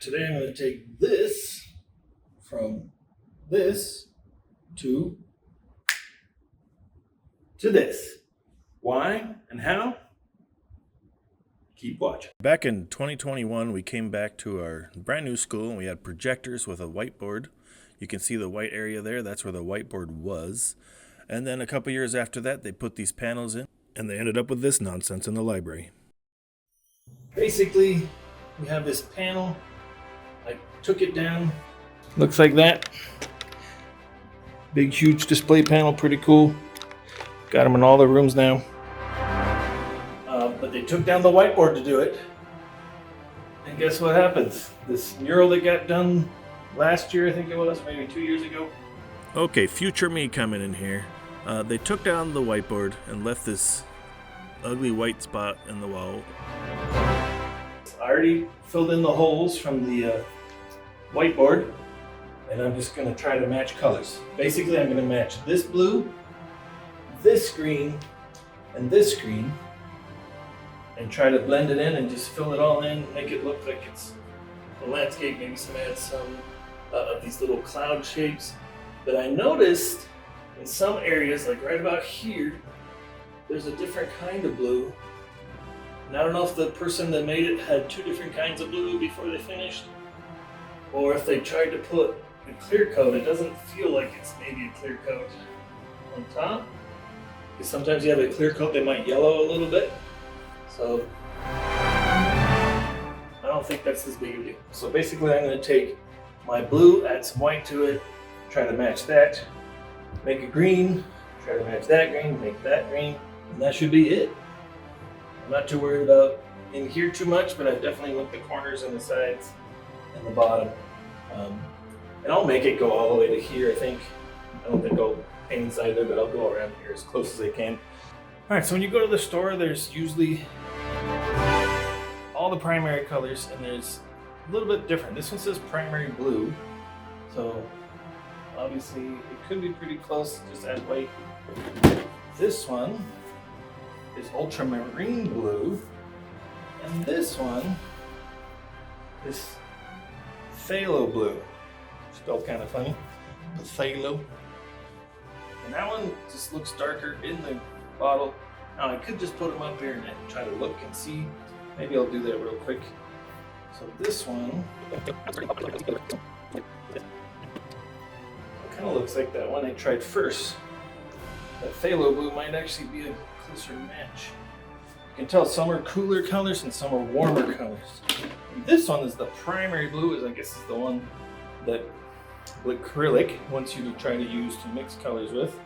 Today I'm going to take this from this to this. Why and how? Keep watching. Back in 2021, we came back to our brand new school and we had projectors with a whiteboard. You can see the white area there. That's where the whiteboard was. And then a couple years after that, they put these panels in and they ended up with this nonsense in the library. Basically, we have this panel. I took it down. Looks like that. Big, huge display panel, pretty cool. Got them in all the rooms now. But they took down the whiteboard to do it. And guess what happens? This mural that got done last year, I think it was, maybe 2 years ago. Okay, future me coming in here. They took down the whiteboard and left this ugly white spot in the wall. I already filled in the holes from the whiteboard, and I'm just going to try to match colors. Basically, I'm going to match this blue, this green, and this green, and try to blend it in and just fill it all in, make it look like it's a landscape, maybe add some of these little cloud shapes. But I noticed in some areas, like right about here, there's a different kind of blue. And I don't know if the person that made it had two different kinds of blue before they finished, or if they tried to put a clear coat. It doesn't feel like it's maybe a clear coat on top. Because sometimes you have a clear coat, they might yellow a little bit. So I don't think that's as big a deal. So basically I'm going to take my blue, add some white to it, try to match that, make a green, try to match that green, make that green, and that should be it. I'm not too worried about in here too much, but I definitely want the corners and the sides and the bottom. And I'll make it go all the way to here, I think. I don't think I'll paint inside there, but I'll go around here as close as I can. All right, so when you go to the store, there's usually all the primary colors, and there's a little bit different. This one says primary blue, so obviously it could be pretty close, just add white. This one is ultramarine blue, and this one is phthalo blue. Spelled kind of funny, phthalo. And that one just looks darker in the bottle. Now I could just put them up here and try to look and see. Maybe I'll do that real quick. So this one kind of looks like that one I tried first. That phthalo blue might actually be a closer match. You can tell some are cooler colors and some are warmer colors. And this one is the primary blue, I guess is the one that acrylic wants you to try to use to mix colors with.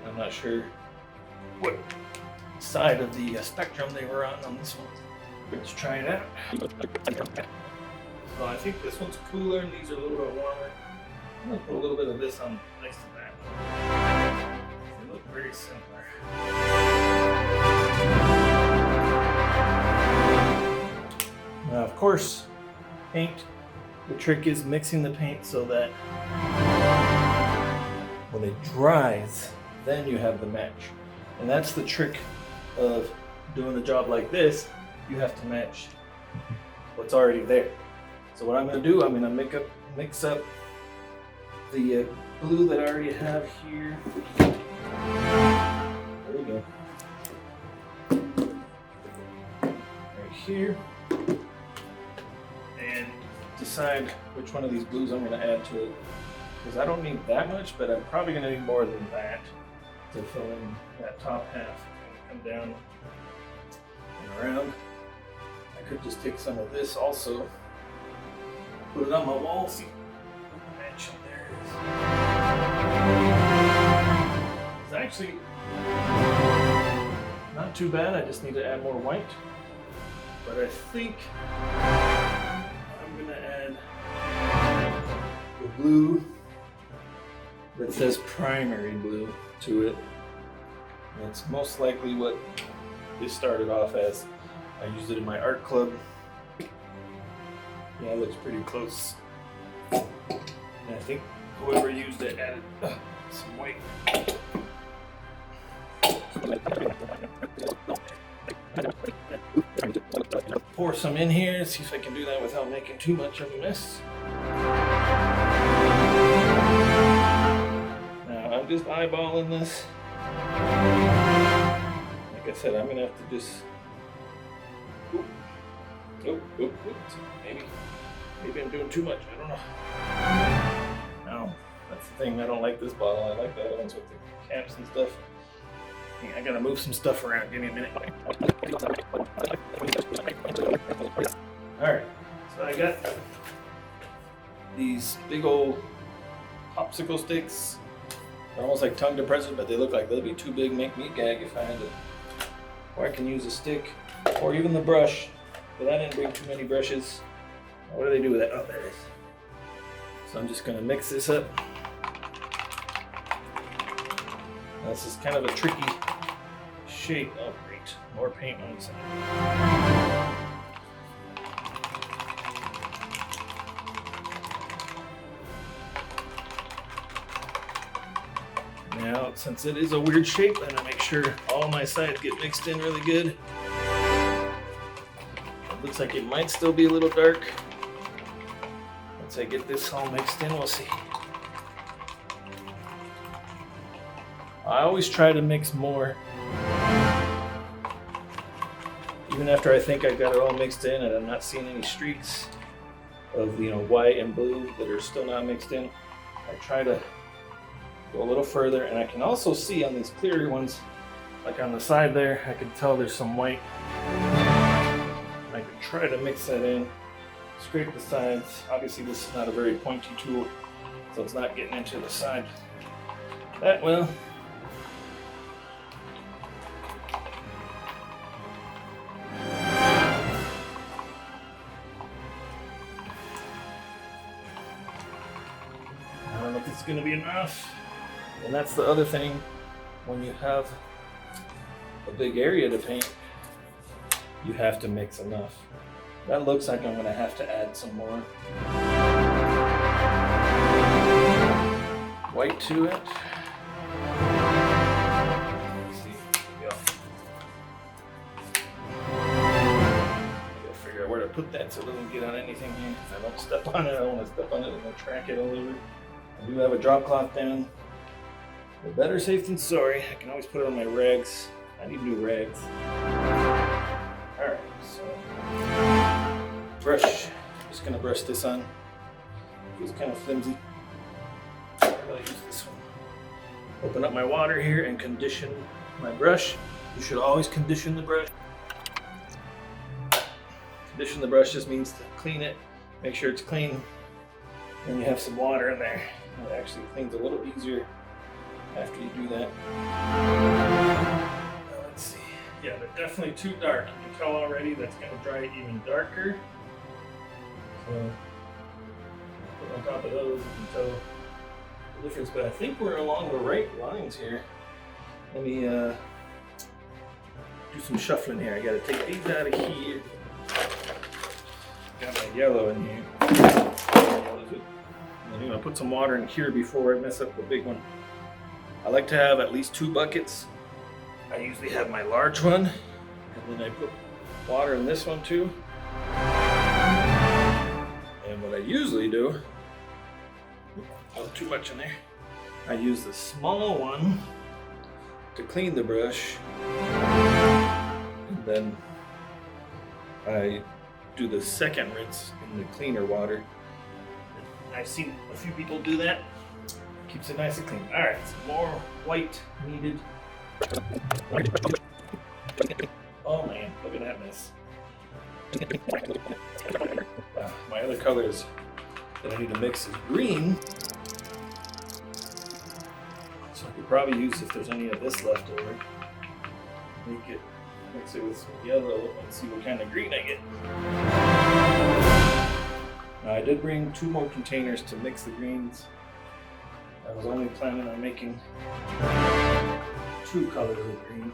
I'm not sure what side of the spectrum they were on this one. Let's try it out. So I think this one's cooler and these are a little bit warmer. I'm going to put a little bit of this on next to that. They look very similar. Now of course, paint. The trick is mixing the paint so that when it dries, then you have the match. And that's the trick of doing a job like this. You have to match what's already there. So what I'm going to do, I'm going to mix up the blue that I already have here. There we go. Right here. And decide which one of these blues I'm going to add to it. Because I don't need that much, but I'm probably going to need more than that to fill in that top half. Come down and around. I could just take some of this also, put it on my wall, see what the match there is. It's actually not too bad. I just need to add more white. But I think I'm going to add the blue that says primary blue to it. That's most likely what this started off as. I used it in my art club. Yeah, it looks pretty close. And I think whoever used it added some white. Pour some in here, see if I can do that without making too much of a mess. Now I'm just eyeballing this. Like I said, I'm gonna have to just. Maybe I'm doing too much. I don't know. No, that's the thing. I don't like this bottle. I like the other ones with the caps and stuff. I gotta move some stuff around. Give me a minute. Alright, so I got these big old popsicle sticks. They're almost like tongue depressors, but they look like they'll be too big, make me gag if I had to. Or I can use a stick, or even the brush, but I didn't bring too many brushes. What do they do with that? Oh, there it is. So I'm just gonna mix this up. This is kind of a tricky shape. Oh, great. More paint on the side. Now, since it is a weird shape, I'm gonna make sure all my sides get mixed in really good. It looks like it might still be a little dark. Once I get this all mixed in, we'll see. I always try to mix more. Even after I think I've got it all mixed in and I'm not seeing any streaks of white and blue that are still not mixed in, I try to go a little further, and I can also see on these clearer ones, like on the side there, I can tell there's some white. I can try to mix that in, scrape the sides. Obviously this is not a very pointy tool, so it's not getting into the side that well. I don't know if it's going to be enough. And that's the other thing, when you have a big area to paint, you have to mix enough. That looks like I'm going to have to add some more white to it. Let's see. Yeah. I gotta figure out where to put that so it doesn't get on anything here. If I don't step on it, I don't want to step on it and then track it all over. I do have a drop cloth down. But better safe than sorry. I can always put it on my rags. I need new rags. Alright, so brush. Just gonna brush this on. It's kind of flimsy. I'm gonna use this one. Open up my water here and condition my brush. You should always condition the brush. Condition the brush just means to clean it, make sure it's clean. Then you have some water in there. It actually cleans a little easier after you do that. Let's see. Yeah, they're definitely too dark. You can tell already that's going to dry it even darker. So, put on top of those, you can tell the difference. But I think we're along the right lines here. Let me do some shuffling here. I got to take these out of here. Got my yellow in here. I'm going to put some water in here before I mess up the big one. I like to have at least 2 buckets. I usually have my large one, and then I put water in this one too. And what I usually do, not too much in there, I use the small one to clean the brush, and then I do the second rinse in the cleaner water. I've seen a few people do that. Keeps it nice and clean. Alright, some more white needed. Oh man, look at that mess. My other colors that I need to mix is green. So I could probably use, if there's any of this left over, mix it with some yellow and see what kind of green I get. Now I did bring 2 more containers to mix the greens. I was only planning on making 2 colors of green.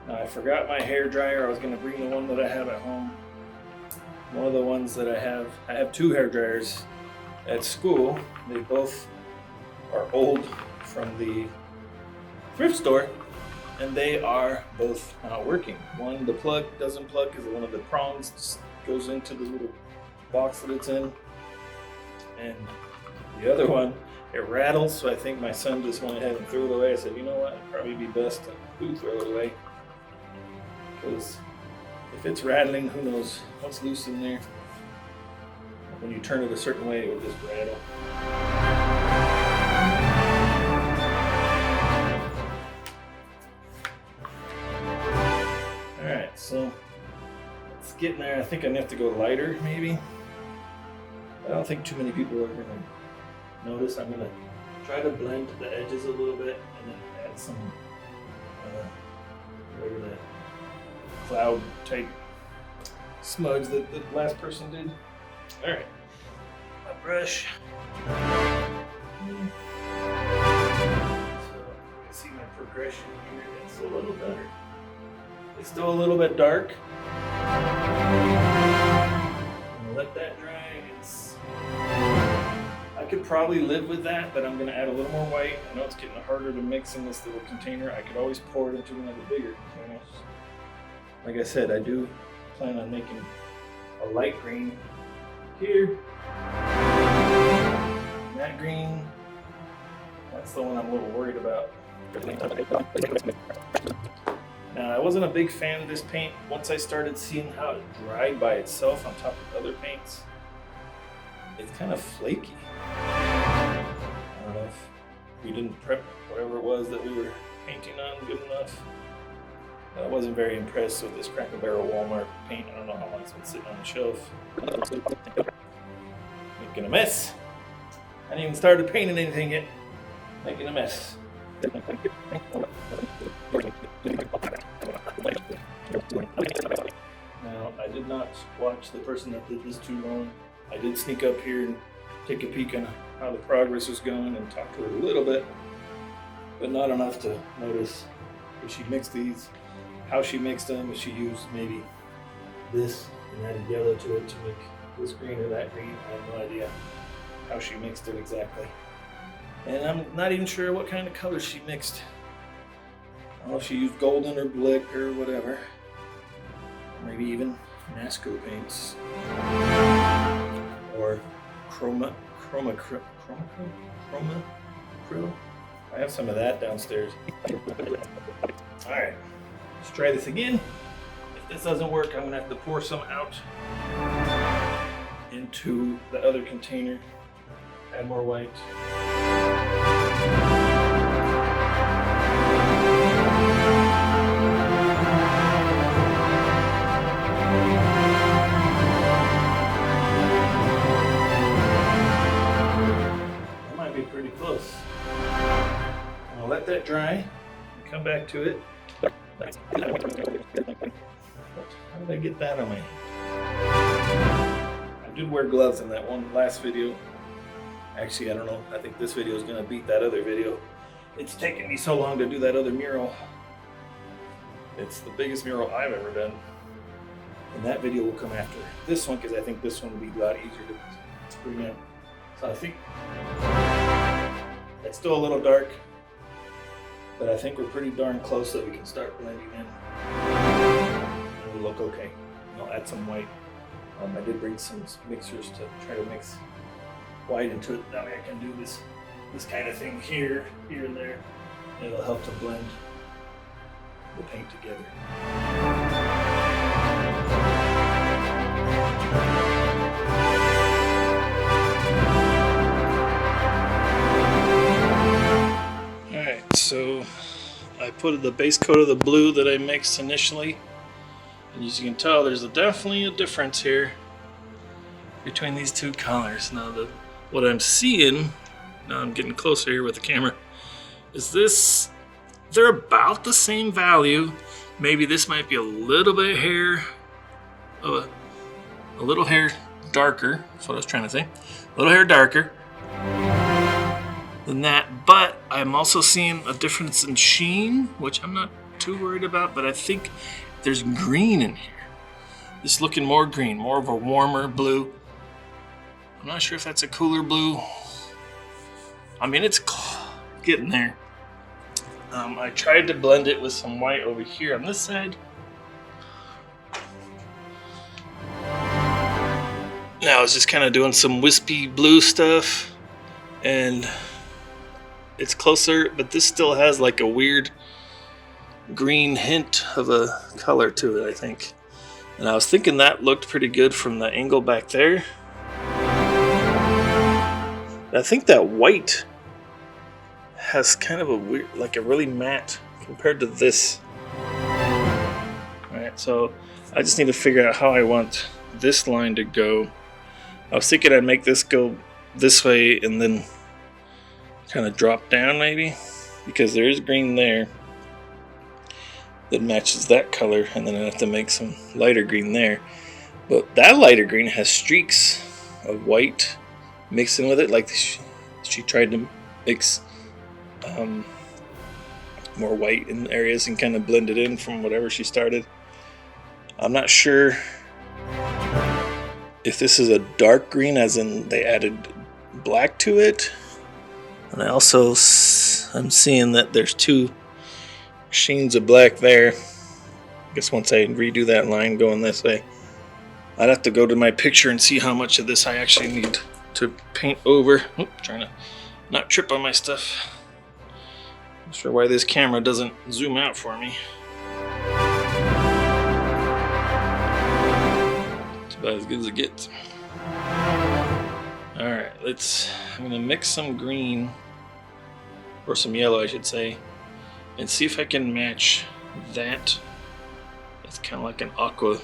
Now I forgot my hair dryer. I was going to bring the one that I have at home. One of the ones that I have 2 hair dryers at school. They both are old from the thrift store. and they are both not working. One, the plug doesn't plug because one of the prongs just goes into the little box that it's in, and the other one, it rattles. So I think my son just went ahead and threw it away. I said, you know what, it'd probably be best to throw it away, because if it's rattling, who knows what's loose in there. When you turn it a certain way, it will just rattle. Alright, so it's getting there. I think I have to go lighter, maybe. I don't think too many people are going to notice. I'm going to try to blend the edges a little bit and then add some whatever that cloud type smudge that the last person did. Alright, my brush. So you can see my progression here. It's a little better. It's still a little bit dark. I'm gonna let that dry. I could probably live with that, but I'm gonna add a little more white. I know it's getting harder to mix in this little container. I could always pour it into another bigger container. Like I said, I do plan on making a light green here. And that green, that's the one I'm a little worried about. Now, I wasn't a big fan of this paint. Once I started seeing how it dried by itself on top of other paints, it's kind of flaky. I don't know if we didn't prep whatever it was that we were painting on good enough. I wasn't very impressed with this Cracker Barrel Walmart paint. I don't know how long it's been sitting on the shelf. Making a mess. I hadn't even started painting anything yet. Making a mess. Now, I did not watch the person that did this too long. I did sneak up here and take a peek on how the progress was going and talk to her a little bit, but not enough to notice if she mixed these, how she mixed them, if she used maybe this and added yellow to it to make this green or that green. I have no idea how she mixed it exactly. And I'm not even sure what kind of colors she mixed. I don't know if she used golden or black or whatever. Maybe even Nasco paints. Or chroma krill. I have some of that downstairs. Alright, let's try this again. If this doesn't work, I'm gonna have to pour some out into the other container. Add more white. That might be pretty close. I'll let that dry and come back to it. How did I get that on my hand? I did wear gloves in that one last video. Actually, I don't know. I think this video is going to beat that other video. It's taken me so long to do that other mural. It's the biggest mural I've ever done. And that video will come after this one, because I think this one will be a lot easier to bring out. So I think it's still a little dark, but I think we're pretty darn close that we can start blending in. It'll look okay. I'll add some white. I did bring some mixers to try to mix white into it. That way I can do this kind of thing here, and there. It'll help to blend the paint together. Alright, so I put the base coat of the blue that I mixed initially. And as you can tell, there's definitely a difference here between these two colors. Now, what I'm seeing, now I'm getting closer here with the camera, is they're about the same value. Maybe this might be a little bit a little hair darker. That's what I was trying to say. A little hair darker than that, but I'm also seeing a difference in sheen, which I'm not too worried about, but I think there's green in here. It's looking more green, more of a warmer blue. I'm not sure if that's a cooler blue. I mean, it's getting there. I tried to blend it with some white over here on this side. Now I was just kind of doing some wispy blue stuff, and it's closer, but this still has like a weird green hint of a color to it, I think. And I was thinking that looked pretty good from the angle back there. I think that white has kind of a weird, like a really matte compared to this. Alright, so I just need to figure out how I want this line to go. I was thinking I'd make this go this way and then kind of drop down maybe, because there is green there that matches that color, and then I have to make some lighter green there. But that lighter green has streaks of white mixing with it, like she tried to mix more white in areas and kind of blend it in from whatever she started. I'm not sure if this is a dark green, as in they added black to it. And I also I'm seeing that there's two sheens of black there. I guess once I redo that line going this way, I'd have to go to my picture and see how much of this I actually need to paint over. Oop, trying to not trip on my stuff. Not sure why this camera doesn't zoom out for me. It's about as good as it gets. Alright, I'm gonna mix some green, or some yellow I should say, and see if I can match that. It's kind of like an aqua.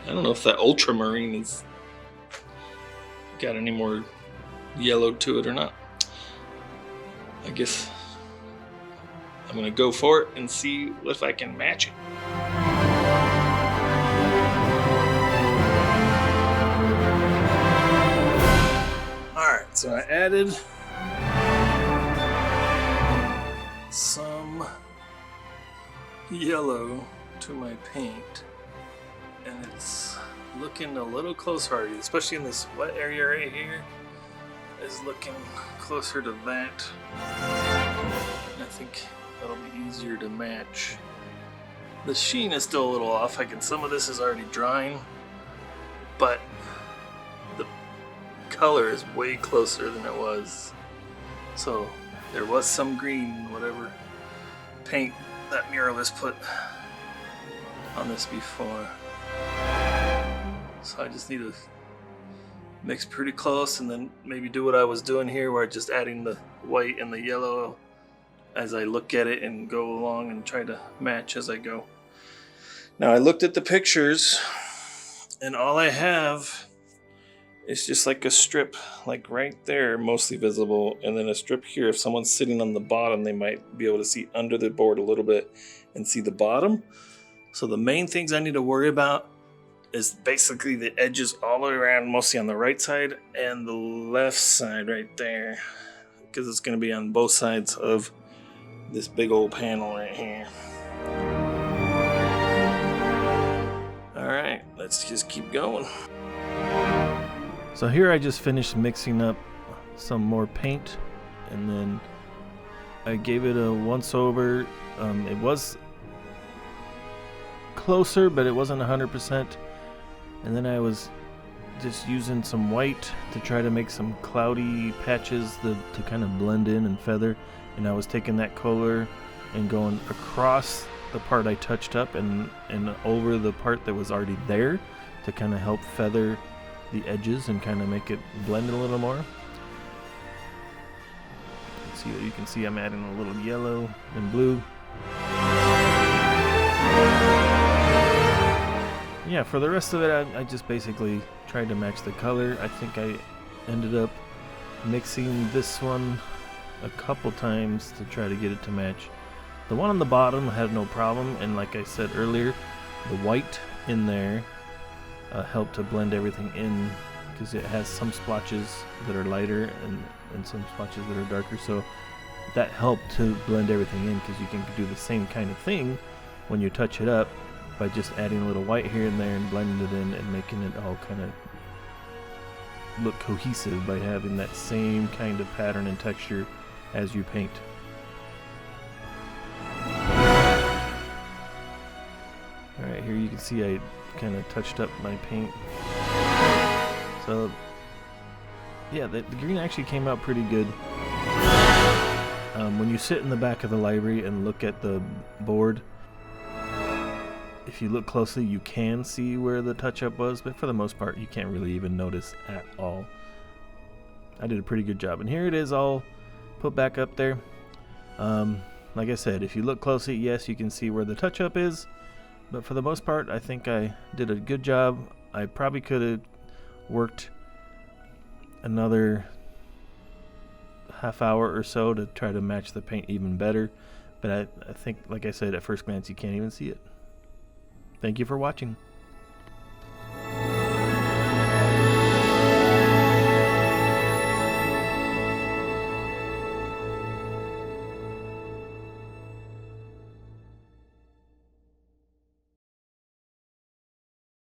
I don't know if that ultramarine has got any more yellow to it or not. I guess I'm gonna go for it and see if I can match it. Alright, so I added some yellow to my paint, and it's looking a little closer, especially in this wet area right here. Is looking closer to that. I think that'll be easier to match. The sheen is still a little off. Some of this is already drying, but the color is way closer than it was. So there was some green in whatever paint that muralist put on this before. So I just need to mix pretty close and then maybe do what I was doing here, where I'm just adding the white and the yellow as I look at it and go along and try to match as I go. Now I looked at the pictures, and all I have is just like a strip, like right there, mostly visible, and then a strip here. If someone's sitting on the bottom, they might be able to see under the board a little bit and see the bottom. So the main things I need to worry about is basically the edges all the way around, mostly on the right side and the left side right there, because it's going to be on both sides of this big old panel right here. Alright, let's just keep going. So here I just finished mixing up some more paint, and then I gave it a once over. It was closer, but it wasn't 100%. And then I was just using some white to try to make some cloudy patches to kind of blend in and feather. And I was taking that color and going across the part I touched up and over the part that was already there to kind of help feather the edges and kind of make it blend a little more. You can see I'm adding a little yellow and blue. Yeah, for the rest of it, I just basically tried to match the color. I think I ended up mixing this one a couple times to try to get it to match. The one on the bottom had no problem, and like I said earlier, the white in there helped to blend everything in, because it has some splotches that are lighter and some splotches that are darker, so that helped to blend everything in, because you can do the same kind of thing when you touch it up by just adding a little white here and there and blending it in and making it all kind of look cohesive by having that same kind of pattern and texture as you paint. Alright, here you can see I kind of touched up my paint. So yeah, the green actually came out pretty good. When you sit in the back of the library and look at the board, if you look closely you can see where the touch-up was, but for the most part you can't really even notice at all. I did a pretty good job, and here it is all put back up there. Like I said, if you look closely, yes, you can see where the touch-up is, but for the most part I think I did a good job. I probably could have worked another half hour or so to try to match the paint even better, but I think, like I said, at first glance you can't even see it. Thank you for watching.